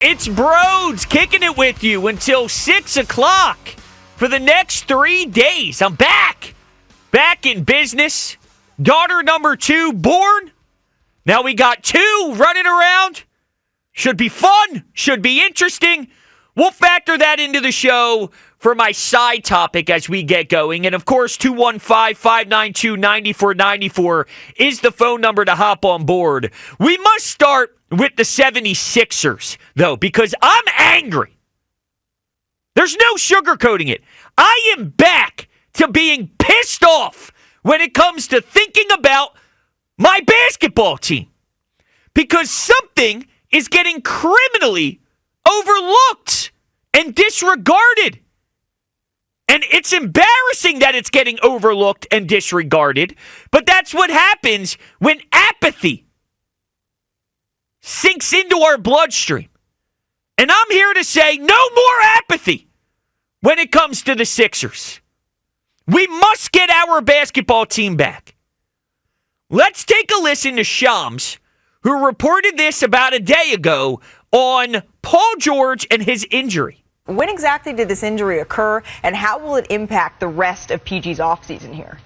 It's Brodes kicking it with you until 6 o'clock for the next 3 days. I'm back. Back in business. Daughter number 2 born. Now we got 2 running around. Should be fun. Should be interesting. We'll factor that into the show for my side topic as we get going. And, of course, 215-592-9494 is the phone number to hop on board. We must start with the 76ers, though, because I'm angry. There's no sugarcoating it. I am back to being pissed off when it comes to thinking about my basketball team. Because something is getting criminally overlooked and disregarded. And it's embarrassing that it's getting overlooked and disregarded, but that's what happens when apathy sinks into our bloodstream. And I'm here to say no more apathy when it comes to the Sixers. We must get our basketball team back. Let's take a listen to Shams, who reported this about a day ago on Paul George and his injury. When exactly did this injury occur, and how will it impact the rest of PG's offseason here?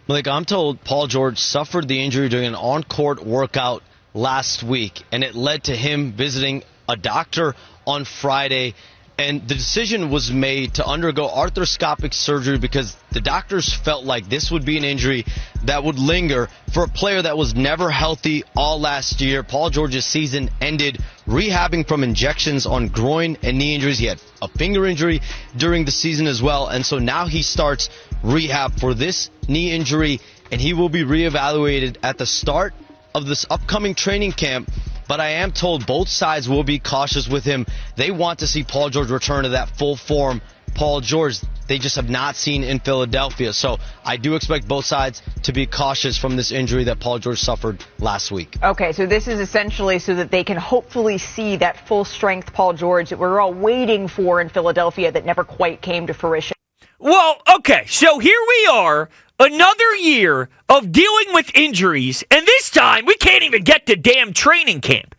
I'm told Paul George suffered the injury during an on-court workout last week, and it led to him visiting a doctor on Friday. And the decision was made to undergo arthroscopic surgery because the doctors felt like this would be an injury that would linger for a player that was never healthy all last year. Paul George's season ended rehabbing from injections on groin and knee injuries. He had a finger injury during the season as well. And so now he starts rehab for this knee injury, and he will be reevaluated at the start of this upcoming training camp. But I am told both sides will be cautious with him. They want to see Paul George return to that full form Paul George they just have not seen in Philadelphia. So I do expect both sides to be cautious from this injury that Paul George suffered last week. Okay, so this is essentially so that they can hopefully see that full-strength Paul George that we're all waiting for in Philadelphia that never quite came to fruition. Well, okay, so here we are. Another year of dealing with injuries, and this time we can't even get to damn training camp.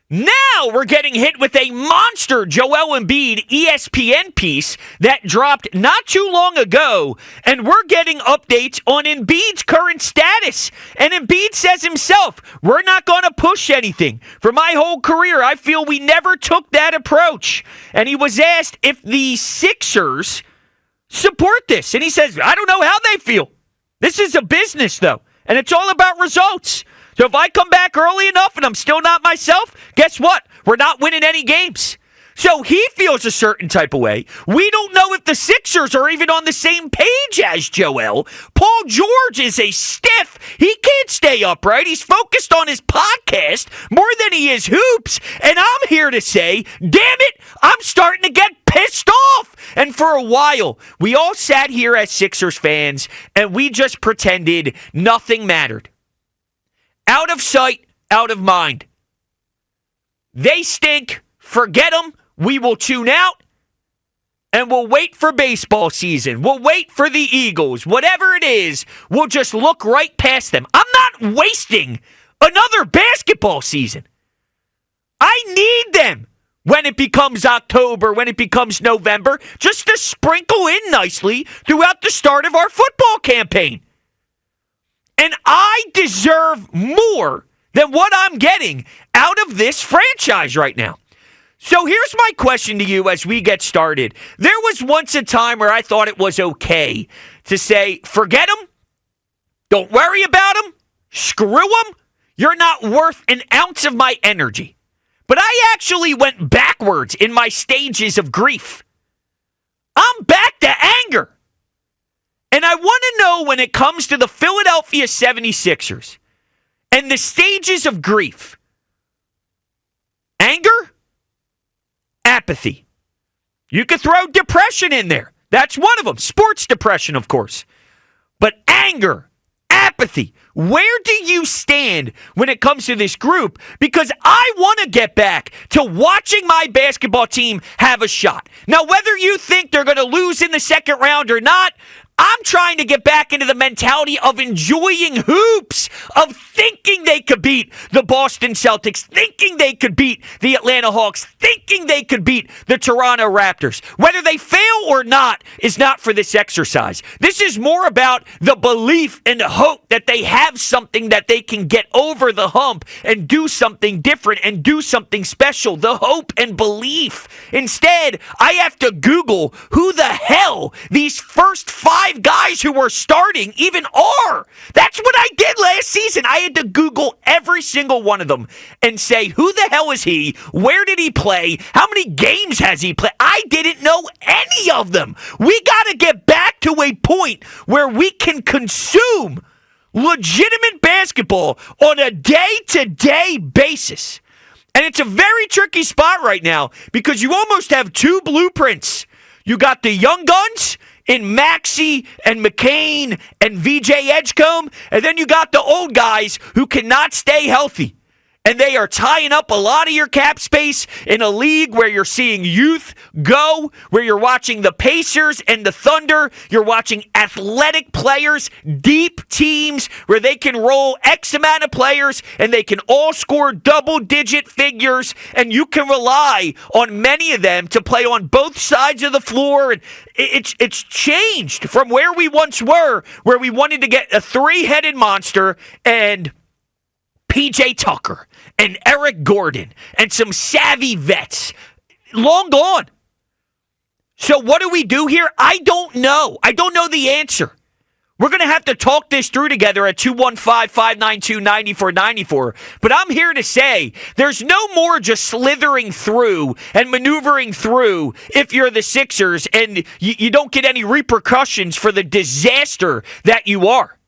Now we're getting hit with a monster Joel Embiid ESPN piece that dropped not too long ago, and we're getting updates on Embiid's current status. And Embiid says himself, we're not going to push anything. For my whole career, I feel we never took that approach. And he was asked if the Sixers support this. And he says, I don't know how they feel. This is a business, though, and it's all about results. So if I come back early enough and I'm still not myself, guess what? We're not winning any games. So he feels a certain type of way. We don't know if the Sixers are even on the same page as Joel. Paul George is a stiff. He can't stay upright. He's focused on his podcast more than he is hoops. And I'm here to say, damn it, I'm starting to get pissed off. And for a while, we all sat here as Sixers fans and we just pretended nothing mattered. Out of sight, out of mind. They stink. Forget them. We will tune out, and we'll wait for baseball season. We'll wait for the Eagles. Whatever it is, we'll just look right past them. I'm not wasting another basketball season. I need them when it becomes October, when it becomes November, just to sprinkle in nicely throughout the start of our football campaign. And I deserve more than what I'm getting out of this franchise right now. So here's my question to you as we get started. There was once a time where I thought it was okay to say, forget them, don't worry about them, screw them, you're not worth an ounce of my energy. But I actually went backwards in my stages of grief. I'm back to anger. And I want to know when it comes to the Philadelphia 76ers and the stages of grief. Anger? Apathy. You could throw depression in there. That's one of them. Sports depression, of course. But anger, apathy, where do you stand when it comes to this group? Because I want to get back to watching my basketball team have a shot. Now, whether you think they're going to lose in the second round or not, I'm trying to get back into the mentality of enjoying hoops, of thinking they could beat the Boston Celtics, thinking they could beat the Atlanta Hawks, thinking they could beat the Toronto Raptors. Whether they fail or not is not for this exercise. This is more about the belief and the hope that they have something that they can get over the hump and do something different and do something special. The hope and belief. Instead, I have to Google who the hell these first 5 guys who were starting even are. That's what I did last season. I had to Google every single one of them and say, who the hell is he? Where did he play? How many games has he played? I didn't know any of them. We got to get back to a point where we can consume legitimate basketball on a day-to-day basis. And it's a very tricky spot right now because you almost have 2 blueprints. You got the young guns in Maxey and McCain and VJ Edgecombe, and then you got the old guys who cannot stay healthy. And they are tying up a lot of your cap space in a league where you're seeing youth go, where you're watching the Pacers and the Thunder. You're watching athletic players, deep teams where they can roll X amount of players and they can all score double-digit figures, and you can rely on many of them to play on both sides of the floor. And it's changed from where we once were, where we wanted to get a 3-headed monster and PJ Tucker and Eric Gordon and some savvy vets. Long gone. So what do we do here? I don't know. I don't know the answer. We're going to have to talk this through together at 215-592-9494. But I'm here to say there's no more just slithering through and maneuvering through if you're the Sixers and you don't get any repercussions for the disaster that you are.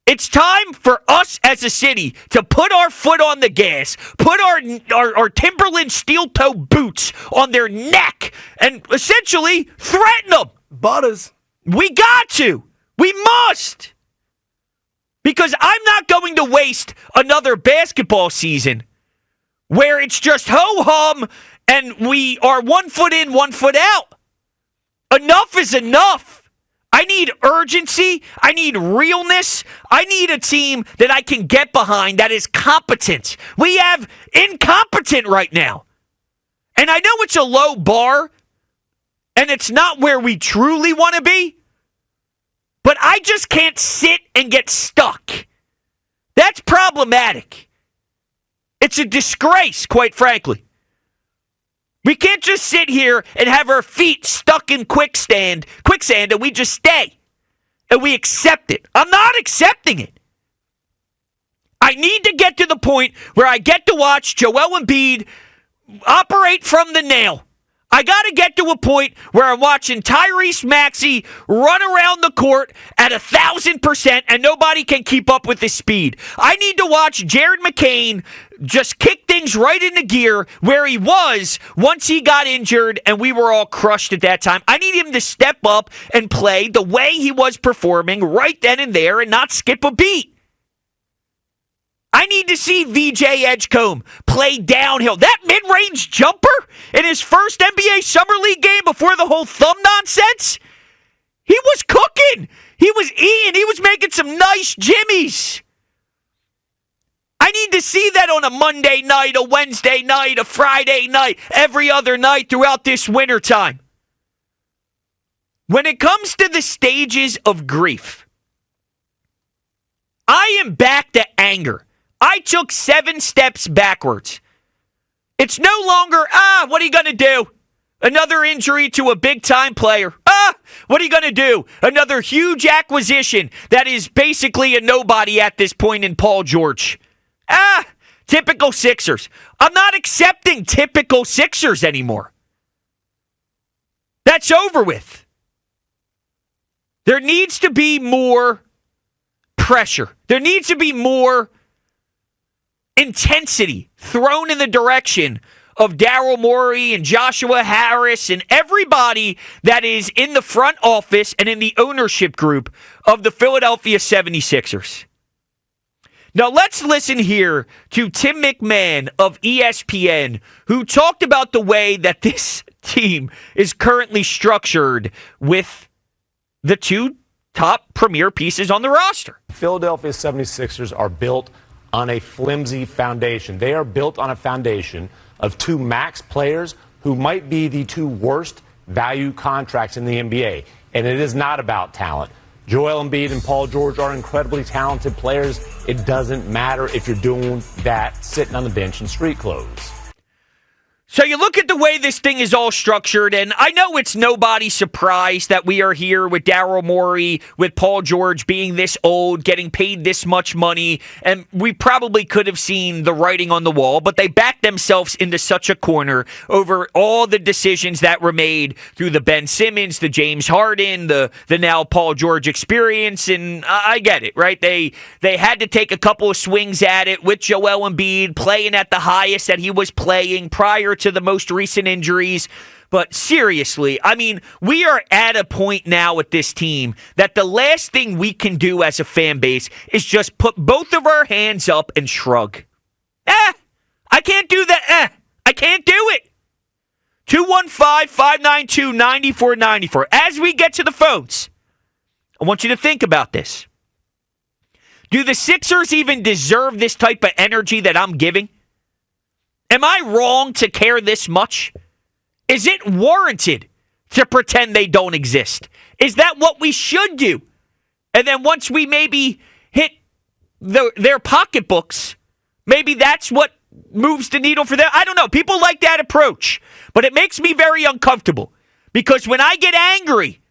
It's time for us as a city to put our foot on the gas, put our Timberland steel-toe boots on their neck, and essentially threaten them. Butters. We got to. We must. Because I'm not going to waste another basketball season where it's just ho-hum and we are 1 foot in, 1 foot out. Enough is enough. I need urgency. I need realness. I need a team that I can get behind that is competent. We have incompetent right now. And I know it's a low bar, and it's not where we truly want to be, but I just can't sit and get stuck. That's problematic. It's a disgrace, quite frankly. We can't just sit here and have our feet stuck in quicksand, and we just stay. And we accept it. I'm not accepting it. I need to get to the point where I get to watch Joel Embiid operate from the nail. I got to get to a point where I'm watching Tyrese Maxey run around the court at 1,000% and nobody can keep up with his speed. I need to watch Jared McCain just kick things right into gear where he was once he got injured and we were all crushed at that time. I need him to step up and play the way he was performing right then and there and not skip a beat. I need to see VJ Edgecombe play downhill. That mid-range jumper in his first NBA Summer League game before the whole thumb nonsense, he was cooking. He was eating. He was making some nice jimmies. I need to see that on a Monday night, a Wednesday night, a Friday night, every other night throughout this wintertime. When it comes to the stages of grief, I am back to anger. I took 7 steps backwards. It's no longer, what are you going to do? Another injury to a big-time player. What are you going to do? Another huge acquisition that is basically a nobody at this point in Paul George. Typical Sixers. I'm not accepting typical Sixers anymore. That's over with. There needs to be more pressure. There needs to be more intensity thrown in the direction of Daryl Morey and Joshua Harris and everybody that is in the front office and in the ownership group of the Philadelphia 76ers. Now let's listen here to Tim McMahon of ESPN, who talked about the way that this team is currently structured with the 2 top premier pieces on the roster. Philadelphia 76ers are built on a flimsy foundation. They are built on a foundation of two max players who might be the two worst value contracts in the NBA. And it is not about talent. Joel Embiid and Paul George are incredibly talented players. It doesn't matter if you're doing that sitting on the bench in street clothes. So you look at the way this thing is all structured, and I know it's nobody's surprise that we are here with Daryl Morey, with Paul George being this old, getting paid this much money, and we probably could have seen the writing on the wall, but they backed themselves into such a corner over all the decisions that were made through the Ben Simmons, the James Harden, the now Paul George experience, and I get it, right? They had to take a couple of swings at it with Joel Embiid playing at the highest that he was playing prior to the most recent injuries. But seriously, I mean, we are at a point now with this team that the last thing we can do as a fan base is just put both of our hands up and shrug. I can't do that. I can't do it. 215-592-9494. As we get to the phones, I want you to think about this. Do the Sixers even deserve this type of energy that I'm giving? Am I wrong to care this much? Is it warranted to pretend they don't exist? Is that what we should do? And then once we maybe hit their pocketbooks, maybe that's what moves the needle for them? I don't know. People like that approach. But it makes me very uncomfortable. Because when I get angry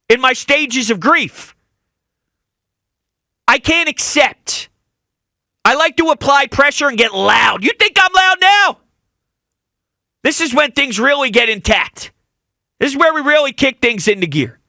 in my stages of grief, I can't accept. I like to apply pressure and get loud. You think I'm loud now? This is when things really get intact. This is where we really kick things into gear.